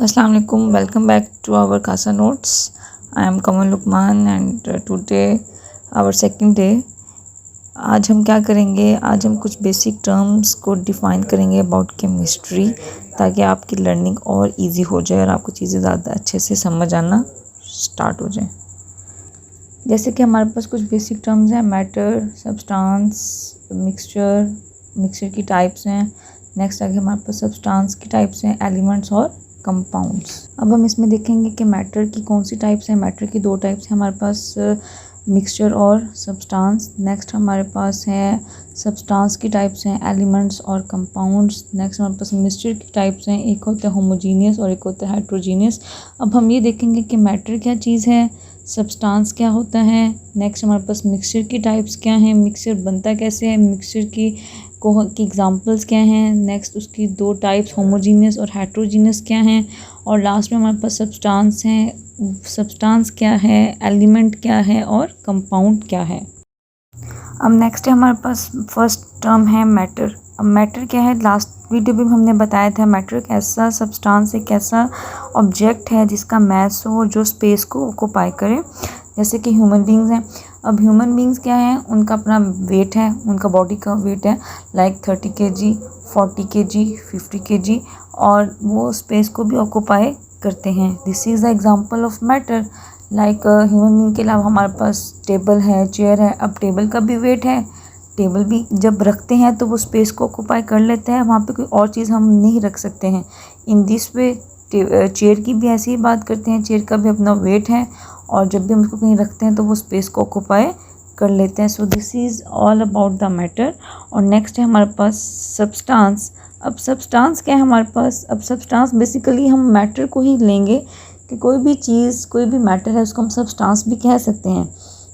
Assalamu alaikum. Welcome back to our Casa Notes. I am Kamal Lukman and today our second day. आज हम क्या करेंगे, आज हम कुछ बेसिक टर्म्स को डिफ़ाइन करेंगे अबाउट केमिस्ट्री, ताकि आपकी लर्निंग और इजी हो जाए और आपको चीज़ें ज़्यादा अच्छे से समझ आना स्टार्ट हो जाए। जैसे कि हमारे पास कुछ बेसिक टर्म्स हैं, मैटर, सब्सटेंस, मिक्सचर की टाइप्स हैं। नेक्स्ट आगे हमारे पास सब्सटेंस की टाइप्स हैं, एलिमेंट्स और कंपाउंड्स। अब हम इसमें देखेंगे कि मैटर की कौन सी टाइप्स हैं। मैटर की दो टाइप्स हैं हमारे पास, मिक्सचर और सब्सटेंस। नेक्स्ट हमारे पास है सब्सटेंस की टाइप्स हैं, एलिमेंट्स और कंपाउंड्स। नेक्स्ट हमारे पास मिक्सचर की टाइप्स हैं, एक होता है होमोजीनियस और एक होता है हेट्रोजीनियस। अब हम ये देखेंगे कि मैटर क्या चीज़ है, सब्सटेंस क्या होता है। नेक्स्ट हमारे पास मिक्सचर की टाइप्स क्या हैं, मिक्सचर बनता कैसे है, मिक्सचर की एग्जांपल्स क्या हैं। नेक्स्ट उसकी दो टाइप्स होमोजीनियस और हेट्रोजीनियस क्या हैं। और लास्ट में हमारे पास सब्सटेंस हैं, सब्सटेंस क्या है, एलिमेंट क्या है और कंपाउंड क्या है। अब नेक्स्ट है हमारे पास फर्स्ट टर्म है मैटर। अब मैटर क्या है, लास्ट वीडियो में हमने बताया था मैटर एक ऐसा सब्सटेंस, एक ऐसा ऑब्जेक्ट है जिसका मास हो, जो स्पेस को ऑक्यूपाई करे। जैसे कि ह्यूमन बींग्स हैं। अब ह्यूमन बींग्स क्या हैं, उनका अपना वेट है, उनका बॉडी का वेट है लाइक 30 kg, 40 kg, 50 kg, और वो स्पेस को भी ऑक्यूपाई करते हैं। This is the example of matter. Like human being के अलावा हमारे पास टेबल है, चेयर है। अब टेबल का भी वेट है, टेबल भी जब रखते हैं तो वो स्पेस को ऑक्यूपाई कर लेते हैं, वहाँ पे कोई और चीज़ हम नहीं रख सकते हैं। इन दिस वे चेयर की भी ऐसी ही बात करते हैं, चेयर का भी अपना वेट है और जब भी हम उसको कहीं रखते हैं तो वो स्पेस को ऑक्यूपाई कर लेते हैं। सो this is all about the matter. और नेक्स्ट है हमारे पास सब्सटेंस। अब सब्सटेंस क्या है हमारे पास, अब सब्सटेंस बेसिकली हम मैटर को ही लेंगे कि कोई भी चीज़, कोई भी मैटर है उसको हम सब्सटेंस भी कह सकते हैं।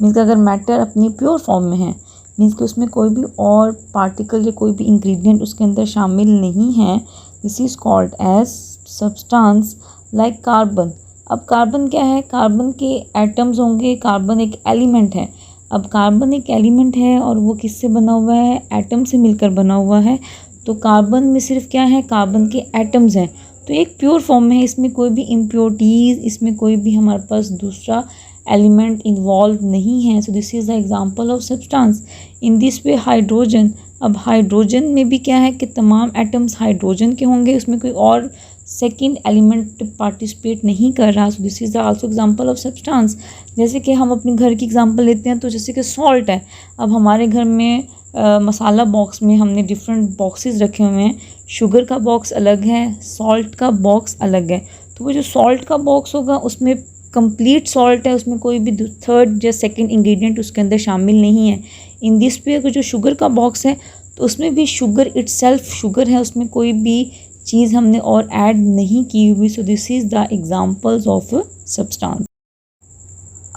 मीन्स अगर मैटर अपनी प्योर फॉर्म में है, मीन्स कि उसमें कोई भी और पार्टिकल या कोई भी इंग्रेडिएंट उसके अंदर शामिल नहीं है, this is called as substance. Like carbon. अब कार्बन क्या है, कार्बन के एटम्स होंगे, कार्बन एक एलिमेंट है। अब कार्बन एक एलिमेंट है और वो किससे बना हुआ है, एटम से मिलकर बना हुआ है। तो कार्बन में सिर्फ क्या है, कार्बन के एटम्स हैं, तो एक प्योर फॉर्म में है, इसमें कोई भी इम्प्योरिटीज़, इसमें कोई भी हमारे पास दूसरा एलिमेंट इन्वॉल्व नहीं है। सो this is the example of substance. In this way hydrogen. अब हाइड्रोजन में भी क्या है कि तमाम एटम्स हाइड्रोजन के होंगे, उसमें कोई और सेकेंड एलिमेंट पार्टिसिपेट नहीं कर रहा। सो this is the also example of substance. जैसे कि हम अपने घर की एग्जांपल लेते हैं, तो जैसे कि सॉल्ट है। अब हमारे घर में मसाला बॉक्स में हमने डिफरेंट बॉक्सेस रखे हुए हैं। शुगर का बॉक्स अलग है, सॉल्ट का बॉक्स अलग है। तो वो जो सॉल्ट का बॉक्स होगा उसमें कंप्लीट सॉल्ट है, उसमें कोई भी थर्ड या सेकंड इंग्रेडिएंट उसके अंदर शामिल नहीं है। इन दिस पे जो शुगर का बॉक्स है तो उसमें भी शुगर इटसेल्फ शुगर है, उसमें कोई भी चीज़ हमने और ऐड नहीं की हुई। सो this is the examples of substance.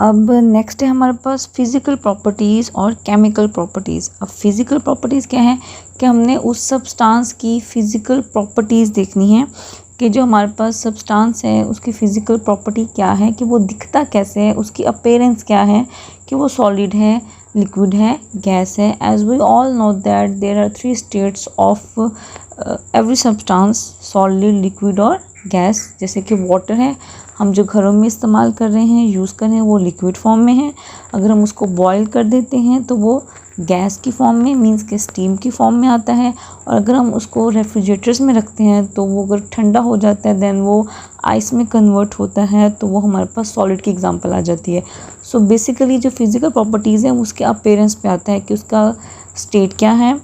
अब नेक्स्ट है हमारे पास फिज़िकल प्रॉपर्टीज़ और केमिकल प्रॉपर्टीज़। अब फिज़िकल प्रॉपर्टीज़ क्या है कि हमने उस सब्सटेंस की फ़िज़िकल प्रॉपर्टीज़ देखनी है कि जो हमारे पास सब्सटेंस है उसकी फ़िज़िकल प्रॉपर्टी क्या है, कि वो दिखता कैसे है, उसकी अपीयरेंस क्या है, कि वो सॉलिड है, लिक्विड है, गैस है। As we all know that there are 3 states of every substance, solid, liquid और गैस। जैसे कि वाटर है, हम जो घरों में इस्तेमाल कर रहे हैं, यूज़ कर रहे हैं, वो लिक्विड फॉर्म में है। अगर हम उसको बॉयल कर देते हैं तो वो गैस की फॉर्म में, मींस के स्टीम की फॉर्म में आता है। और अगर हम उसको रेफ्रिजरेटर्स में रखते हैं तो वो अगर ठंडा हो जाता है देन वो आइस में कन्वर्ट होता है, तो वो हमारे पास सॉलिड की एग्जांपल आ जाती है। सो बेसिकली जो फिज़िकल प्रॉपर्टीज़ हैं उसके अपीयरेंस पे आता है कि उसका स्टेट क्या है,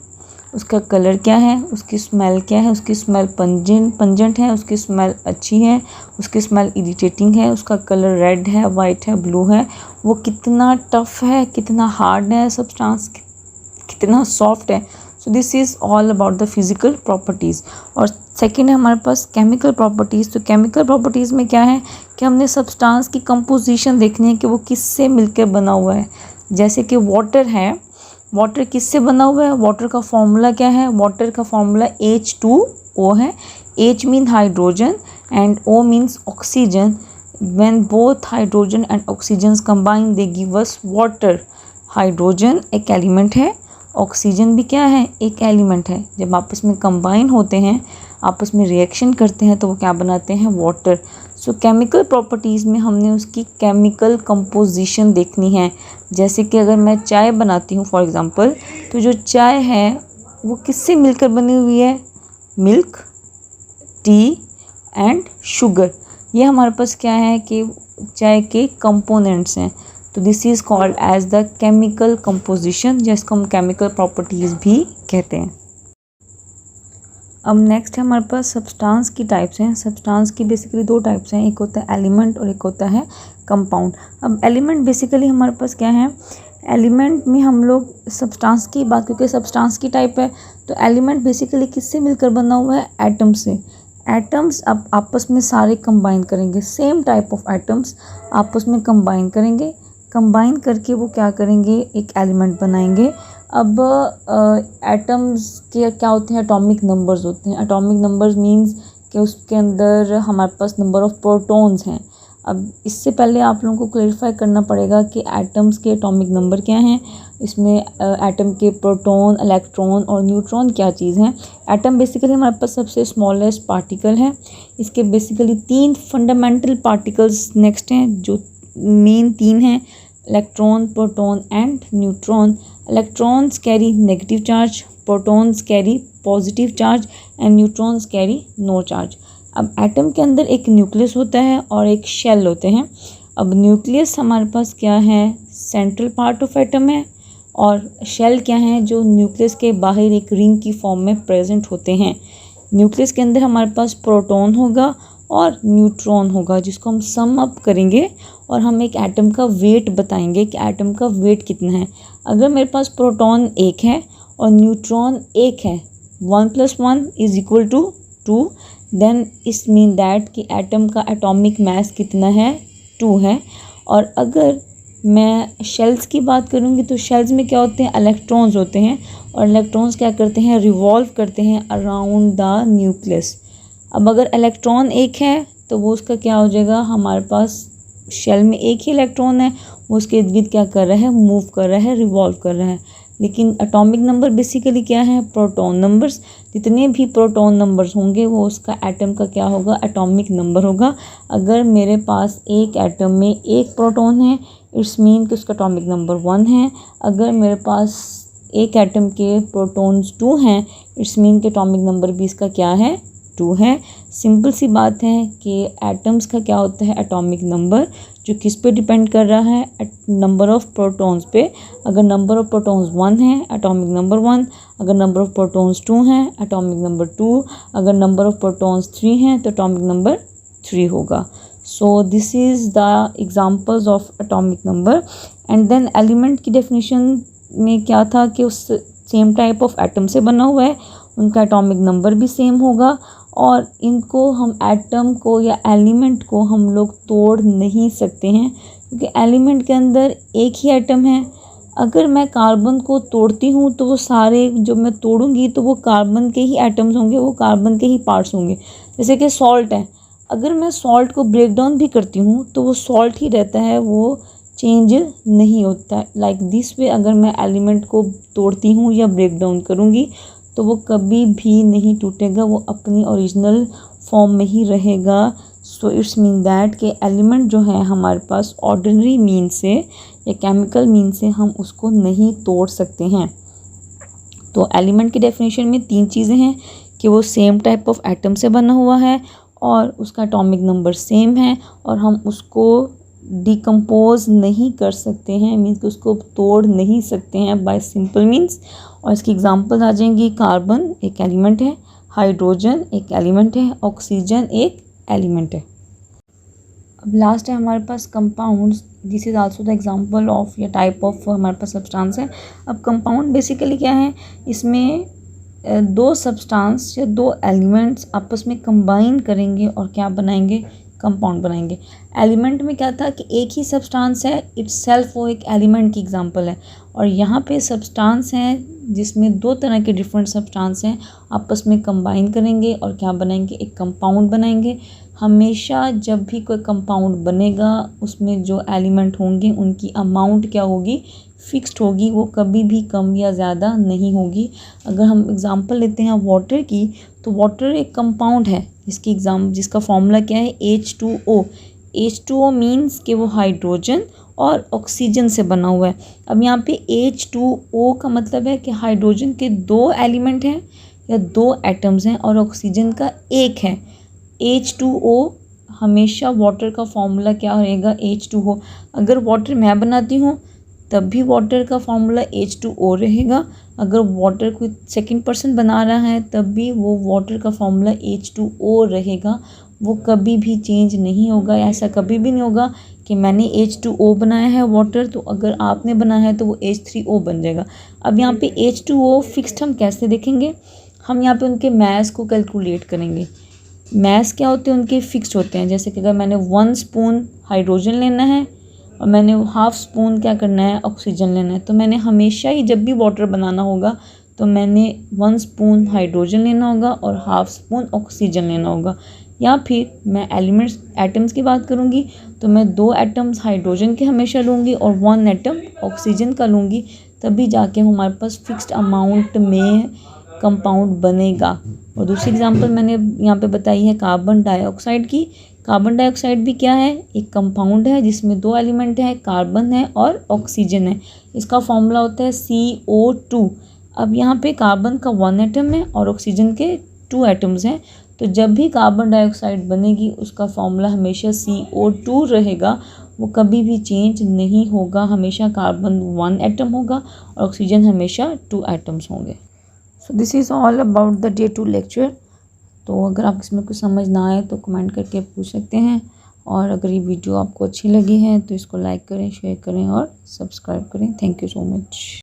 उसका कलर क्या है, उसकी स्मेल क्या है, उसकी स्मेल पंजेंट है, उसकी स्मेल अच्छी है, उसकी स्मेल इरिटेटिंग है, उसका कलर रेड है, वाइट है, ब्लू है, वो कितना टफ़ है, कितना हार्ड है सब्सटेंस, कितना सॉफ्ट है। सो this is all about the physical properties. और सेकेंड है हमारे पास केमिकल प्रॉपर्टीज़। तो केमिकल प्रॉपर्टीज़ में क्या है कि हमने सब्सटेंस की कंपोजिशन देखनी है कि वो किससे मिलकर बना हुआ है। जैसे कि वाटर है, वाटर किससे बना हुआ है, वाटर का फॉर्मूला क्या है, वाटर का फॉर्मूला H2O है। H mean hydrogen and O means oxygen. When both hydrogen and oxygen combine they give us water. Hydrogen एक एलिमेंट है, ऑक्सीजन भी क्या है, एक एलिमेंट है। जब आपस में कंबाइन होते हैं आपस में रिएक्शन करते हैं तो वो क्या बनाते हैं, वाटर। सो केमिकल प्रॉपर्टीज़ में हमने उसकी केमिकल कंपोजिशन देखनी है। जैसे कि अगर मैं चाय बनाती हूँ फॉर एग्ज़ाम्पल, तो जो चाय है वो किससे मिलकर बनी हुई है, मिल्क, टी एंड शुगर। ये हमारे पास क्या है कि चाय के कंपोनेंट्स हैं। तो this is called as the chemical composition, जिसको हम केमिकल प्रॉपर्टीज़ भी कहते हैं। अब नेक्स्ट है हमारे पास सब्सटेंस की टाइप्स हैं। सब्सटेंस की बेसिकली दो टाइप्स हैं, एक होता है एलिमेंट और एक होता है कंपाउंड। अब एलिमेंट बेसिकली हमारे पास क्या है, एलिमेंट में हम लोग सब्सटेंस की बात, क्योंकि सब्सटेंस की टाइप है तो एलिमेंट बेसिकली किससे मिलकर बना हुआ है, एटम से। एटम्स अब आपस में सारे कंबाइन करेंगे, सेम टाइप ऑफ एटम्स आपस में कंबाइन करेंगे, कंबाइन करके वो क्या करेंगे, एक एलिमेंट बनाएंगे। अब एटम्स के क्या होते हैं, एटॉमिक नंबर्स होते हैं। एटॉमिक नंबर्स मींस कि उसके अंदर हमारे पास नंबर ऑफ प्रोटॉन्स हैं। अब इससे पहले आप लोगों को क्लेरिफाई करना पड़ेगा कि एटम्स के एटॉमिक नंबर क्या हैं, इसमें एटम के प्रोटॉन, इलेक्ट्रॉन और न्यूट्रॉन क्या चीज़ हैं। एटम बेसिकली हमारे पास सबसे स्मॉलेस्ट पार्टिकल है। इसके बेसिकली 3 फंडामेंटल पार्टिकल्स नेक्स्ट हैं, जो मेन 3 हैं, electron, proton and neutron. Electrons carry negative charge, protons carry positive charge and neutrons carry no charge. अब एटम के अंदर एक न्यूक्लियस होता है और एक शेल होते हैं। अब न्यूक्लियस हमारे पास क्या है, सेंट्रल पार्ट ऑफ एटम है, और शेल क्या है, जो न्यूक्लियस के बाहर एक रिंग की फॉर्म में प्रेजेंट होते हैं। न्यूक्लियस के अंदर हमारे पास प्रोटॉन होगा और न्यूट्रॉन होगा, जिसको हम सम अप करेंगे और हम एक एटम का वेट बताएंगे कि एटम का वेट कितना है। अगर मेरे पास प्रोटॉन 1 है और न्यूट्रॉन 1 है, 1 + 1 = 2, देन इस मीन दैट कि एटम का एटॉमिक मास कितना है, 2 है। और अगर मैं शेल्स की बात करूँगी तो शेल्स में क्या होते हैं, इलेक्ट्रॉन्स होते हैं, और इलेक्ट्रॉन्स क्या करते हैं, रिवॉल्व करते हैं अराउंड द न्यूक्लियस। अब अगर इलेक्ट्रॉन 1 है तो वो उसका क्या हो जाएगा, हमारे पास शेल में एक ही इलेक्ट्रॉन है, वो उसके इर्द गिर्द क्या कर रहा है, मूव कर रहा है, रिवॉल्व कर रहा है। लेकिन एटॉमिक नंबर बेसिकली क्या है, प्रोटॉन नंबर्स। जितने भी प्रोटॉन नंबर्स होंगे वो उसका एटम का क्या होगा, एटॉमिक नंबर होगा। अगर मेरे पास एक एटम में 1 प्रोटॉन है, इट्स मीन कि उसका एटॉमिक नंबर 1 है। अगर मेरे पास एक एटम के प्रोटॉन्स 2 हैं, इट्स मीन कि एटॉमिक नंबर भी इसका क्या है, 2 है। सिंपल सी बात है कि एटम्स का क्या होता है, एटॉमिक नंबर, जो किस पे डिपेंड कर रहा है, नंबर ऑफ प्रोटॉन्स पे। अगर नंबर ऑफ प्रोटॉन्स 1 है, एटॉमिक नंबर 1। अगर नंबर ऑफ प्रोटॉन्स 2 हैं, एटॉमिक नंबर 2। अगर नंबर ऑफ प्रोटॉन्स 3 हैं तो एटॉमिक नंबर 3 होगा। So this is the examples of atomic number. And then element की डेफिनेशन में क्या था कि उस सेम टाइप ऑफ एटम से बना हुआ है, उनका एटॉमिक नंबर भी सेम होगा, और इनको हम एटम को या एलिमेंट को हम लोग तोड़ नहीं सकते हैं, क्योंकि एलिमेंट के अंदर एक ही एटम है। अगर मैं कार्बन को तोड़ती हूँ तो वो सारे जो मैं तोड़ूंगी तो वो कार्बन के ही एटम्स होंगे, वो कार्बन के ही पार्ट्स होंगे। जैसे कि सॉल्ट है, अगर मैं सॉल्ट को ब्रेक डाउन भी करती हूँ तो वो सॉल्ट ही रहता है, वो चेंज नहीं होता। लाइक दिस वे अगर मैं एलिमेंट को तोड़ती हूँ या ब्रेक डाउन करूँगी तो वो कभी भी नहीं टूटेगा, वो अपनी ओरिजिनल फॉर्म में ही रहेगा। सो इट्स मीन दैट कि एलिमेंट जो है हमारे पास ऑर्डिनरी मीन से या केमिकल मीन से हम उसको नहीं तोड़ सकते हैं। तो एलिमेंट की डेफिनेशन में 3 चीज़ें हैं कि वो सेम टाइप ऑफ एटम से बना हुआ है और उसका एटॉमिक नंबर सेम है, और हम उसको डिकम्पोज नहीं कर सकते हैं, मीन्स कि उसको तोड़ नहीं सकते हैं बाय सिंपल मीन्स। और इसकी एग्जांपल आ जाएंगी, कार्बन एक एलिमेंट है, हाइड्रोजन एक एलिमेंट है, ऑक्सीजन एक एलिमेंट है। अब लास्ट है हमारे पास compounds. This is also the example of या टाइप ऑफ हमारे पास सब्सटेंस है। अब कंपाउंड बेसिकली क्या है, इसमें 2 सब्सटेंस या 2 एलिमेंट्स आपस में कंबाइन करेंगे और क्या बनाएंगे, कंपाउंड बनाएंगे। एलिमेंट में क्या था कि एक ही सब्सटेंस है, इट्सेल्फ वो एक एलिमेंट की एग्जांपल है, और यहाँ पे सब्सटेंस हैं जिसमें 2 तरह के डिफरेंट सब्सटेंस हैं, आपस में कंबाइन करेंगे और क्या बनाएंगे, एक कंपाउंड बनाएंगे। हमेशा जब भी कोई कंपाउंड बनेगा उसमें जो एलिमेंट होंगे उनकी अमाउंट क्या होगी, फिक्स्ड होगी, वो कभी भी कम या ज़्यादा नहीं होगी। अगर हम एग्जांपल लेते हैं वाटर की, तो वाटर एक कंपाउंड है जिसका फॉर्मूला क्या है H2O। H2O मीन्स कि वो हाइड्रोजन और ऑक्सीजन से बना हुआ है। अब यहाँ पे H2O का मतलब है कि हाइड्रोजन के 2 एलिमेंट हैं या 2 एटम्स हैं और ऑक्सीजन का एक है। H2O हमेशा वाटर का फॉर्मूला क्या रहेगा H2O। अगर वाटर मैं बनाती हूँ तब भी वाटर का फॉर्मूला H2O रहेगा। अगर वाटर कोई सेकंड पर्सन बना रहा है तब भी वो वाटर का फॉर्मूला H2O रहेगा। वो कभी भी चेंज नहीं होगा। ऐसा कभी भी नहीं होगा कि मैंने H2O बनाया है वाटर तो अगर आपने बनाया है तो वो H3O बन जाएगा। अब यहाँ पे H2O फिक्स्ड हम कैसे देखेंगे, हम यहाँ पे उनके मास को कैलकुलेट करेंगे। मास क्या होते हैं, उनके फिक्स्ड होते हैं। जैसे कि अगर मैंने 1 स्पून हाइड्रोजन लेना है और मैंने हाफ स्पून क्या करना है ऑक्सीजन लेना है, तो मैंने हमेशा ही जब भी वाटर बनाना होगा तो मैंने 1 स्पून हाइड्रोजन लेना होगा और हाफ स्पून ऑक्सीजन लेना होगा। या फिर मैं एटम्स की बात करूँगी तो मैं 2 एटम्स हाइड्रोजन के हमेशा लूँगी और 1 एटम ऑक्सीजन का लूँगी, तभी जाके हमारे पास फिक्स्ड अमाउंट में कंपाउंड बनेगा। और दूसरी एग्जांपल मैंने यहाँ पे बताई है कार्बन डाइऑक्साइड की। कार्बन डाइऑक्साइड भी क्या है, एक कंपाउंड है जिसमें 2 एलिमेंट हैं, कार्बन है और ऑक्सीजन है। इसका फॉर्मूला होता है CO2। अब यहाँ पे कार्बन का 1 एटम है और ऑक्सीजन के 2 एटम्स हैं, तो जब भी कार्बन डाइऑक्साइड बनेगी उसका फॉर्मूला हमेशा CO2 रहेगा। वो कभी भी चेंज नहीं होगा। हमेशा कार्बन 1 एटम होगा और ऑक्सीजन हमेशा 2 एटम्स होंगे। सो this is all about the Day 2 lecture. तो अगर आप इसमें कुछ समझ ना आए तो कमेंट करके पूछ सकते हैं, और अगर ये वीडियो आपको अच्छी लगी है तो इसको लाइक करें, शेयर करें और सब्सक्राइब करें। Thank you so much.